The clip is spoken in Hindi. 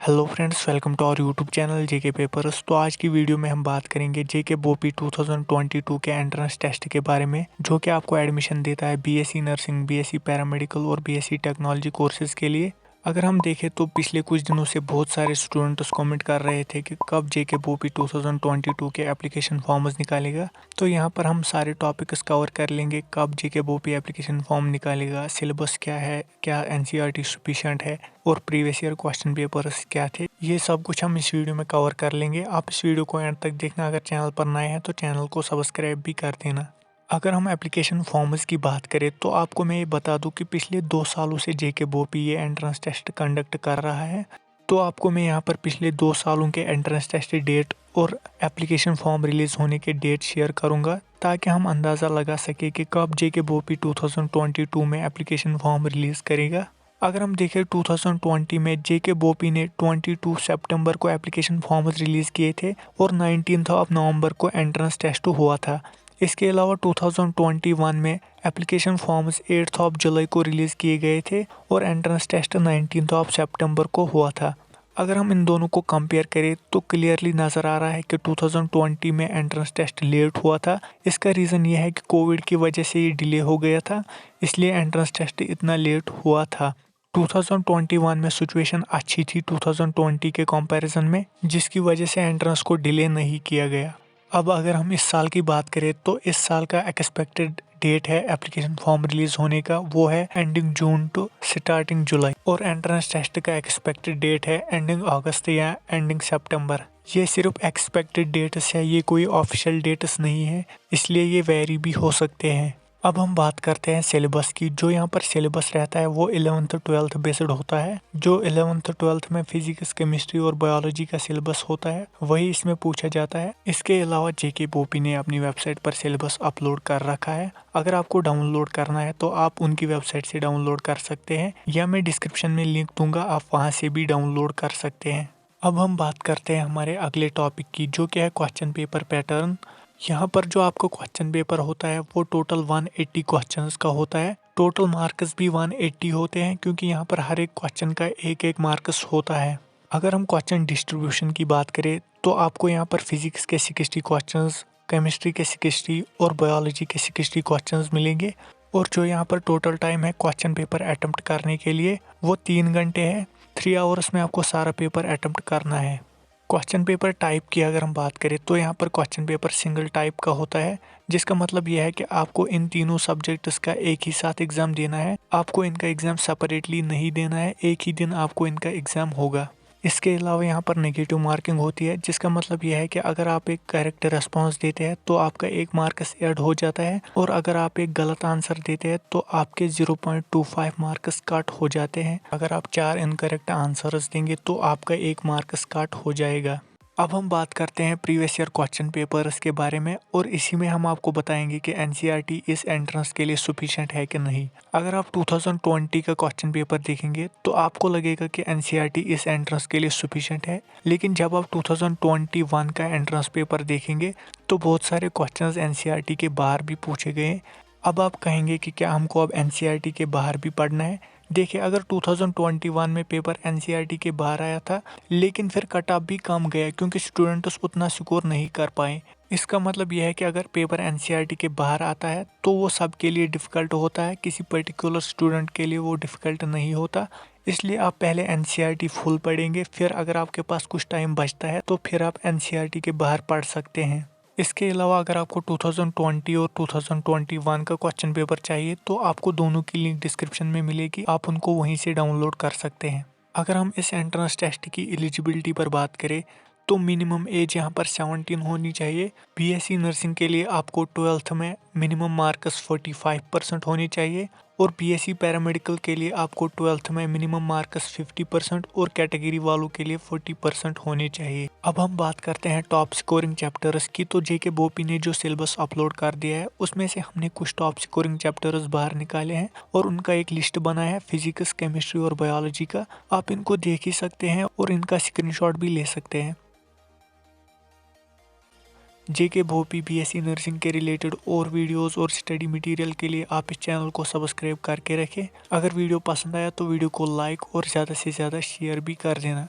Hello friends, welcome to our YouTube channel JK papers. तो आज की वीडियो में हम बात करेंगे जेके बोपी 2022 के एंट्रेंस टेस्ट के बारे में, जो कि आपको एडमिशन देता है बीएससी नर्सिंग, बीएससी पैरामेडिकल और बीएससी टेक्नोलॉजी कोर्सेज के लिए। अगर हम देखें तो पिछले कुछ दिनों से बहुत सारे स्टूडेंट्स कमेंट कर रहे थे कि कब जेके बोपी 2022 के एप्लीकेशन फॉर्म्स निकालेगा। तो यहाँ पर हम सारे टॉपिक्स कवर कर लेंगे। कब जेके बोपी एप्लीकेशन फॉर्म निकालेगा, सिलेबस क्या है, क्या एनसीईआरटी सफिशिएंट है और प्रीवियस ईयर क्वेश्चन पेपर्स क्या थे, ये सब कुछ हम इस वीडियो में कवर कर लेंगे। आप इस वीडियो को एंड तक देखना। अगर चैनल पर नए हैं तो चैनल को सब्सक्राइब भी कर देना। अगर हम एप्लीकेशन फॉर्म्स की बात करें तो आपको मैं ये बता दूं कि पिछले 2 सालों से जेके बोपी ये एंट्रेंस टेस्ट कंडक्ट कर रहा है। तो आपको मैं यहाँ पर पिछले 2 सालों के एंट्रेंस टेस्ट डेट और एप्लीकेशन फॉर्म रिलीज होने के डेट शेयर करूँगा, ताकि हम अंदाज़ा लगा सके कि कब जेके बोपी 2022 में एप्लीकेशन फॉर्म रिलीज़ करेगा। अगर हम देखें 2020 में जेके बोपी ने 22 सितंबर को एप्लीकेशन फॉर्म्स रिलीज़ किए थे और 19 नवंबर को एंट्रेंस टेस्ट हुआ था। इसके अलावा 2021 में एप्लीकेशन फॉर्म्स 8 जुलाई को रिलीज़ किए गए थे और एंट्रेंस टेस्ट 19 सितंबर को हुआ था। अगर हम इन दोनों को कंपेयर करें तो क्लियरली नज़र आ रहा है कि 2020 में एंट्रेंस टेस्ट लेट हुआ था। इसका रीज़न ये है कि कोविड की वजह से ये डिले हो गया था, इसलिए एंट्रेंस टेस्ट इतना लेट हुआ था। 2021 में सिचुएशन अच्छी थी 2020 के कंपैरिजन में, जिसकी वजह से एंट्रेंस को डिले नहीं किया गया। अब अगर हम इस साल की बात करें तो इस साल का एक्सपेक्टेड डेट है एप्लीकेशन फॉर्म रिलीज होने का, वो है एंडिंग जून टू स्टार्टिंग जुलाई। और एंट्रेंस टेस्ट का एक्सपेक्टेड डेट है एंडिंग अगस्त या एंडिंग सितंबर। ये सिर्फ एक्सपेक्टेड डेट्स है, ये कोई ऑफिशियल डेट्स नहीं है, इसलिए ये वेरी भी हो सकते हैं। अब हम बात करते हैं सिलेबस की। जो यहाँ पर सिलेबस रहता है वो 11th-12th बेस्ड होता है। जो 11th-12th में फिजिक्स, केमिस्ट्री और बायोलॉजी का सिलेबस होता है वही इसमें पूछा जाता है। इसके अलावा जेके बोपी ने अपनी वेबसाइट पर सिलेबस अपलोड कर रखा है। अगर आपको डाउनलोड करना है तो आप उनकी वेबसाइट से डाउनलोड कर सकते हैं, या मैं डिस्क्रिप्शन में लिंक दूंगा, आप वहाँ से भी डाउनलोड कर सकते हैं। अब हम बात करते हैं हमारे अगले टॉपिक की, जो क्या है क्वेश्चन पेपर पैटर्न। यहाँ पर जो आपको क्वेश्चन पेपर होता है वो टोटल 180 क्वेश्चंस का होता है। टोटल मार्क्स भी 180 होते हैं, क्योंकि यहाँ पर हर एक क्वेश्चन का एक एक मार्क्स होता है। अगर हम क्वेश्चन डिस्ट्रीब्यूशन की बात करें तो आपको यहाँ पर फिजिक्स के 60 क्वेश्चंस, केमिस्ट्री के 60 और बायोलॉजी के 60 क्वेश्चंस मिलेंगे। और जो यहाँ पर टोटल टाइम है क्वेश्चन पेपर अटेम्प्ट करने के लिए वो 3 घंटे है। 3 आवर्स में आपको सारा पेपर अटेम्प्ट करना है। क्वेश्चन पेपर टाइप की अगर हम बात करें तो यहाँ पर क्वेश्चन पेपर सिंगल टाइप का होता है, जिसका मतलब यह है कि आपको इन तीनों सब्जेक्ट्स का एक ही साथ एग्ज़ाम देना है। आपको इनका एग्ज़ाम सेपरेटली नहीं देना है, एक ही दिन आपको इनका एग्ज़ाम होगा। इसके अलावा यहाँ पर नेगेटिव मार्किंग होती है, जिसका मतलब यह है कि अगर आप एक करेक्ट रिस्पॉन्स देते हैं तो आपका 1 मार्क्स ऐड हो जाता है, और अगर आप एक गलत आंसर देते हैं तो आपके 0.25 मार्क्स कट हो जाते हैं। अगर आप 4 इनकरेक्ट आंसर्स देंगे तो आपका 1 मार्क्स कट हो जाएगा। अब हम बात करते हैं प्रीवियस ईयर क्वेश्चन पेपर्स के बारे में, और इसी में हम आपको बताएंगे कि एनसीईआरटी इस एंट्रेंस के लिए सफिशिएंट है कि नहीं। अगर आप 2020 का क्वेश्चन पेपर देखेंगे तो आपको लगेगा कि एनसीईआरटी इस एंट्रेंस के लिए सफिशिएंट है, लेकिन जब आप 2021 का एंट्रेंस पेपर देखेंगे तो बहुत सारे क्वेश्चंस एनसीईआरटी के बाहर भी पूछे गए हैं। अब आप कहेंगे कि क्या हमको अब एनसीईआरटी के बाहर भी पढ़ना है। देखिए, अगर 2021 में पेपर एनसीईआरटी के बाहर आया था, लेकिन फिर कट ऑफ भी कम गया क्योंकि स्टूडेंट्स उतना स्कोर नहीं कर पाए। इसका मतलब यह है कि अगर पेपर एनसीईआरटी के बाहर आता है तो वो सबके लिए डिफ़िकल्ट होता है, किसी पर्टिकुलर स्टूडेंट के लिए वो डिफ़िकल्ट नहीं होता। इसलिए आप पहले एनसीईआरटी फुल पढ़ेंगे, फिर अगर आपके पास कुछ टाइम बचता है तो फिर आप एनसीईआरटी के बाहर पढ़ सकते हैं। इसके अलावा अगर आपको 2020 और 2021 का क्वेश्चन पेपर चाहिए तो आपको दोनों की लिंक डिस्क्रिप्शन में मिलेगी, आप उनको वहीं से डाउनलोड कर सकते हैं। अगर हम इस एंट्रेंस टेस्ट की एलिजिबिलिटी पर बात करें तो मिनिमम एज यहाँ पर 17 होनी चाहिए। बीएससी नर्सिंग के लिए आपको 12th में मिनिमम मार्क्स 45% होने चाहिए, और बीएससी पैरामेडिकल के लिए आपको 12th में मिनिमम मार्क्स 50% और कैटेगरी वालों के लिए 40% होने चाहिए। अब हम बात करते हैं टॉप स्कोरिंग चैप्टर्स की। तो जेके बोपी ने जो सिलेबस अपलोड कर दिया है उसमें से हमने कुछ टॉप स्कोरिंग चैप्टर्स बाहर निकाले हैं और उनका एक लिस्ट बनाया है फिजिक्स, केमिस्ट्री और बायोलॉजी का। आप इनको देख ही सकते हैं और इनका स्क्रीनशॉट भी ले सकते हैं। जेके बोपी बीएससी नर्सिंग के रिलेटेड और वीडियोस और स्टडी मटेरियल के लिए आप इस चैनल को सब्सक्राइब करके रखें। अगर वीडियो पसंद आया तो वीडियो को लाइक और ज़्यादा से ज़्यादा शेयर भी कर देना।